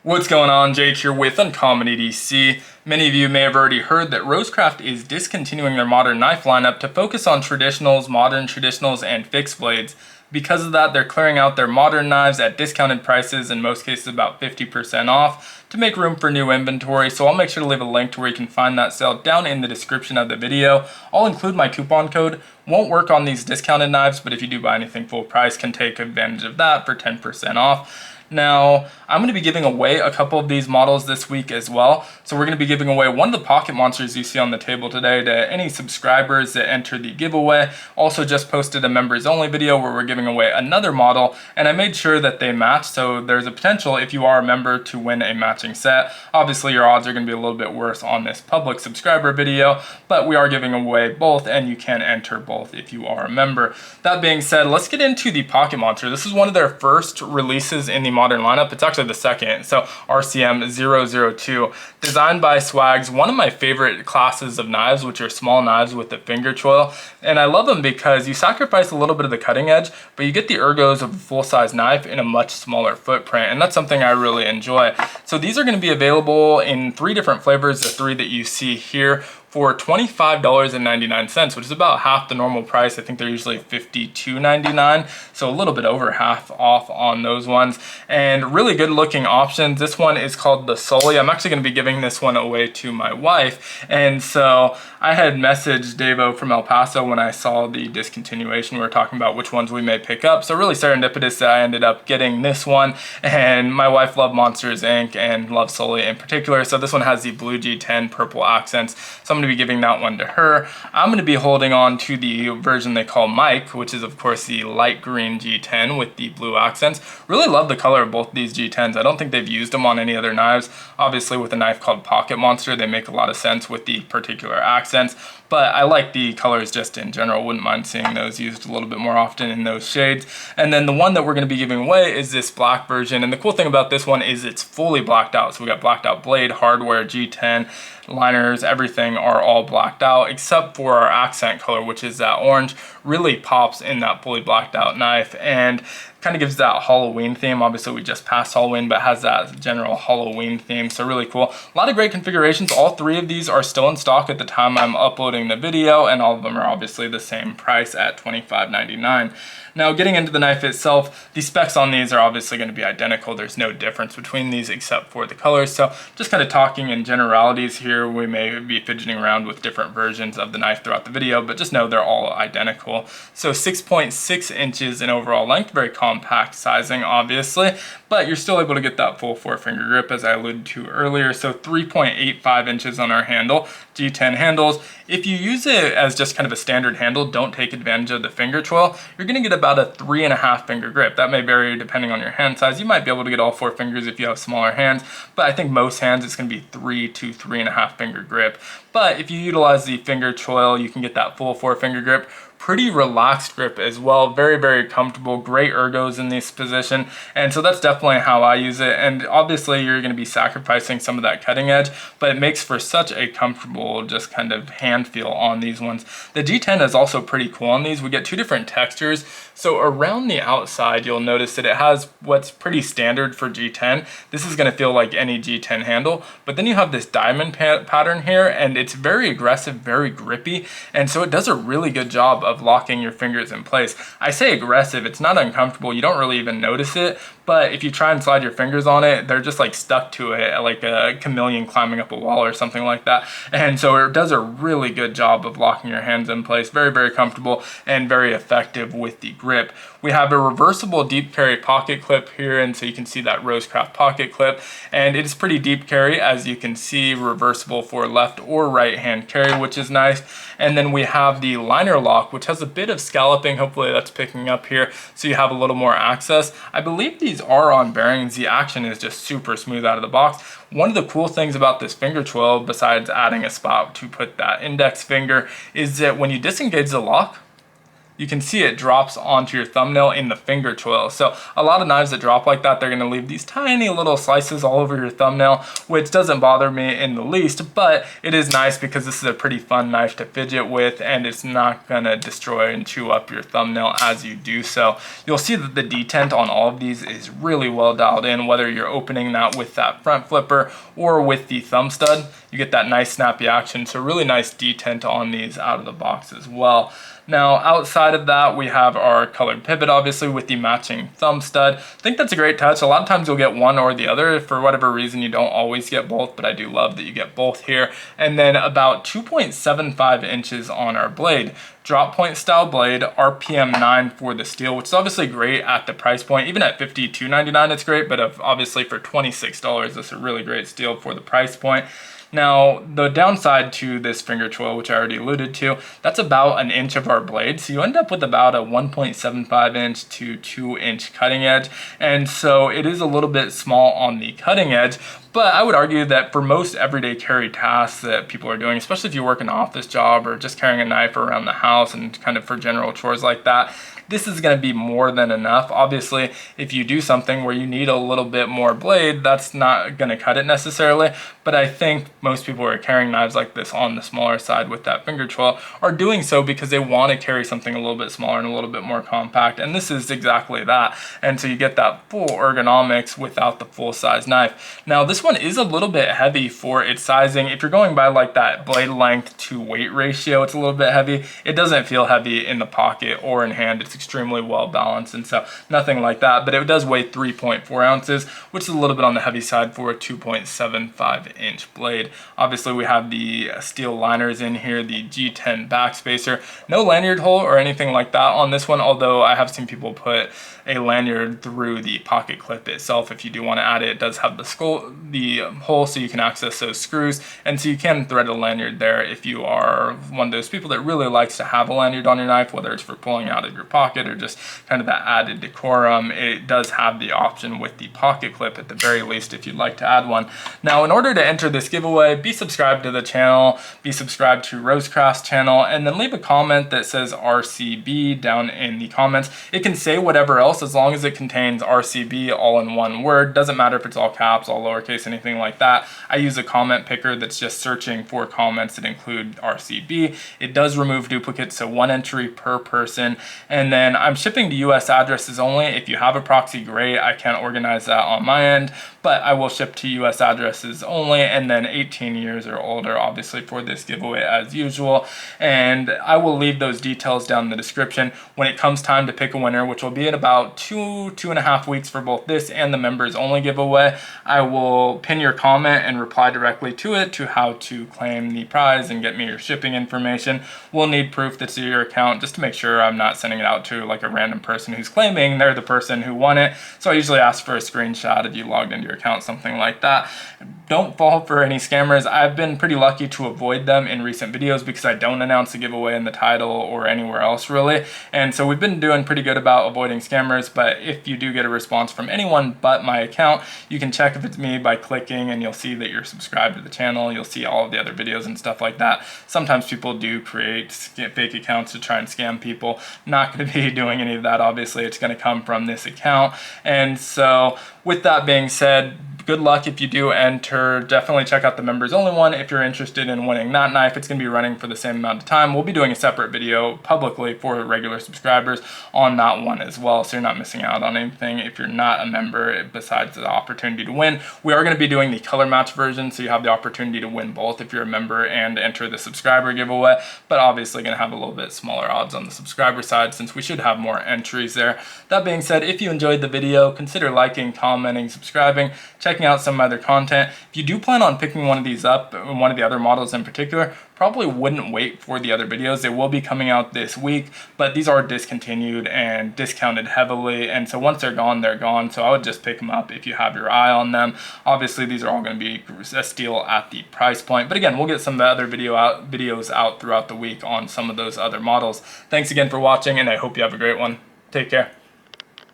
What's going on? Jake here with Uncommon EDC. Many of you may have already heard that RoseCraft is discontinuing their modern knife lineup to focus on traditionals, modern traditionals, and fixed blades. Because of that, they're clearing out their modern knives at discounted prices, in most cases about 50% off, to make room for new inventory. So I'll make sure to leave a link to where you can find that sale down in the description of the video. I'll include my coupon code. Won't work on these discounted knives, but if you do buy anything full price, can take advantage of that for 10% off. Now, I'm going to be giving away a couple of these models this week as well. So we're going to be giving away one of the Poicket Monsters you see on the table today to any subscribers that enter the giveaway. Also just posted a members only video where we're giving away another model, and I made sure that they match, so there's a potential if you are a member to win a matching set. Obviously your odds are going to be a little bit worse on this public subscriber video, but we are giving away both and you can enter both if you are a member. That being said, let's get into the Poicket Monster. This is one of their first releases in the modern lineup. It's actually the second, so RCM002, designed by Swaggs, one of my favorite classes of knives, which are small knives with the finger choil. And I love them because you sacrifice a little bit of the cutting edge, but you get the ergos of a full-size knife in a much smaller footprint, and that's something I really enjoy. So these are going to be available in 3 different flavors, the 3 that you see here, for $25.99, which is about half the normal price. I think they're usually $52.99, so a little bit over half off on those ones. And really good looking options. This one is called the Sully. I'm actually going to be giving this one away to my wife, and so I had messaged Davo from El Paso when I saw the discontinuation. We were talking about which ones we may pick up, so really serendipitous that I ended up getting this one. And my wife loved Monsters Inc. and loves Sully in particular, so this one has the blue G10 purple accents, so I'm going to be giving that one to her. I'm going to be holding on to the version they call Mike, which is of course the light green G10 with the blue accents. Really love the color of both these G10s. I don't think they've used them on any other knives. Obviously with a knife called Poicket Monster, they make a lot of sense with the particular accents, but I like the colors just in general. Wouldn't mind seeing those used a little bit more often in those shades. And then the one that we're going to be giving away is this black version, and the cool thing about this one is it's fully blacked out. So we got blacked out blade, hardware, G10, liners, everything are all blacked out except for our accent color, which is that orange. Really pops in that fully blacked out knife and kind of gives that Halloween theme. Obviously we just passed Halloween, but has that general Halloween theme, so really cool. A lot of great configurations. All 3 of these are still in stock at the time I'm uploading the video, and all of them are obviously the same price at $25.99. Now getting into the knife itself, the specs on these are obviously going to be identical. There's no difference between these except for the colors. So just kind of talking in generalities here, we may be fidgeting around with different versions of the knife throughout the video, but just know they're all identical. So 6.6 inches in overall length, very compact sizing obviously, but you're still able to get that full 4-finger grip as I alluded to earlier. So 3.85 inches on our handle, G10 handles. If you use it as just kind of a standard handle, don't take advantage of the finger choil, you're going to get about a 3.5 finger grip. That may vary depending on your hand size. You might be able to get all 4 fingers if you have smaller hands, but I think most hands it's going to be 3 to 3.5 finger grip. But if you utilize the finger choil, you can get that full 4-finger grip. Pretty relaxed grip as well, very, very comfortable, great ergos in this position, and so that's definitely how I use it. And obviously you're going to be sacrificing some of that cutting edge, but it makes for such a comfortable just kind of hand feel on these ones. The G10 is also pretty cool on these. We get 2 different textures. So around the outside you'll notice that it has what's pretty standard for G10. This is going to feel like any G10 handle, but then you have this diamond pattern here, and it's very aggressive, very grippy, and so it does a really good job of locking your fingers in place. I say aggressive, it's not uncomfortable, you don't really even notice it, but if you try and slide your fingers on it, they're just like stuck to it like a chameleon climbing up a wall or something like that. And so it does a really good job of locking your hands in place. Very, very comfortable and very effective with the grip. We have a reversible deep carry pocket clip here, and so you can see that RoseCraft pocket clip, and it is pretty deep carry, as you can see, reversible for left or right hand carry, which is nice. And then we have the liner lock, which has a bit of scalloping. Hopefully that's picking up here, so you have a little more access. I believe these are on bearings. The action is just super smooth out of the box. One of the cool things about this finger choil, besides adding a spot to put that index finger, is that when you disengage the lock, you can see it drops onto your thumbnail in the finger choil. So a lot of knives that drop like that, they're gonna leave these tiny little slices all over your thumbnail, which doesn't bother me in the least, but it is nice because this is a pretty fun knife to fidget with, and it's not gonna destroy and chew up your thumbnail as you do so. You'll see that the detent on all of these is really well dialed in, whether you're opening that with that front flipper or with the thumb stud. You get that nice snappy action, so really nice detent on these out of the box as well. Now, outside of that, we have our colored pivot, obviously, with the matching thumb stud. I think that's a great touch. A lot of times you'll get one or the other. For whatever reason, you don't always get both, but I do love that you get both here. And then about 2.75 inches on our blade. Drop point style blade, RPM 9 for the steel, which is obviously great at the price point. Even at $52.99, it's great, but obviously for $26, that's a really great steel for the price point. Now, the downside to this finger choil, which I already alluded to, that's about an inch of our blade. So you end up with about a 1.75 inch to 2 inch cutting edge. And so it is a little bit small on the cutting edge, but I would argue that for most everyday carry tasks that people are doing, especially if you work an office job or just carrying a knife around the house and kind of for general chores like that, this is going to be more than enough. Obviously, if you do something where you need a little bit more blade, that's not going to cut it necessarily. But I think most people who are carrying knives like this on the smaller side with that finger choil are doing so because they want to carry something a little bit smaller and a little bit more compact. And this is exactly that. And so you get that full ergonomics without the full size knife. Now, this one is a little bit heavy for its sizing. If you're going by like that blade length to weight ratio, it's a little bit heavy. It doesn't feel heavy in the pocket or in hand. It's extremely well balanced, and so nothing like that, but it does weigh 3.4 ounces, which is a little bit on the heavy side for a 2.75 inch blade. Obviously, we have the steel liners in here, the G10 backspacer. No lanyard hole or anything like that on this one, although I have seen people put a lanyard through the pocket clip itself. If you do want to add it, it does have the hole so you can access those screws, and so you can thread a lanyard there if you are one of those people that really likes to have a lanyard on your knife, whether it's for pulling out of your pocket or just kind of that added decorum. It does have the option with the pocket clip at the very least if you'd like to add one. Now, in order to enter this giveaway, be subscribed to the channel, be subscribed to RoseCraft's channel, and then leave a comment that says RCB down in the comments. It can say whatever else as long as it contains RCB all in one word. Doesn't matter if it's all caps, all lowercase, anything like that. I use a comment picker that's just searching for comments that include RCB. It does remove duplicates, so one entry per person. And then I'm shipping to US addresses only. If you have a proxy, great. I can't organize that on my end, but I will ship to US addresses only, and then 18 years or older, obviously, for this giveaway as usual. And I will leave those details down in the description. When it comes time to pick a winner, which will be in about 2.5 weeks for both this and the members only giveaway, I will pin your comment and reply directly to it to how to claim the prize and get me your shipping information. We'll need proof that's your account just to make sure I'm not sending it out to like a random person who's claiming they're the person who won it. So I usually ask for a screenshot if you logged into your account, something like that. Don't fall for any scammers. I've been pretty lucky to avoid them in recent videos because I don't announce the giveaway in the title or anywhere else really. And so we've been doing pretty good about avoiding scammers, but if you do get a response from anyone but my account, you can check if it's me by clicking and you'll see that you're subscribed to the channel. You'll see all of the other videos and stuff like that. Sometimes people do create fake accounts to try and scam people. Not going to be doing any of that, obviously. It's going to come from this account. And so with that being said, good luck if you do enter. Definitely check out the members only one if you're interested in winning that knife. It's going to be running for the same amount of time. We'll be doing a separate video publicly for regular subscribers on that one as well, so you're not missing out on anything if you're not a member besides the opportunity to win. We are going to be doing the color match version, so you have the opportunity to win both if you're a member and enter the subscriber giveaway, but obviously going to have a little bit smaller odds on the subscriber side since we should have more entries there. That being said, if you enjoyed the video, consider liking, commenting, subscribing, checking out some other content. If you do plan on picking one of these up, one of the other models in particular, probably wouldn't wait for the other videos. They will be coming out this week, but these are discontinued and discounted heavily, and so once they're gone, they're gone. So I would just pick them up if you have your eye on them. Obviously, these are all going to be a steal at the price point, but again, we'll get some of the other videos out throughout the week on some of those other models. Thanks again for watching, and I hope you have a great one. Take care.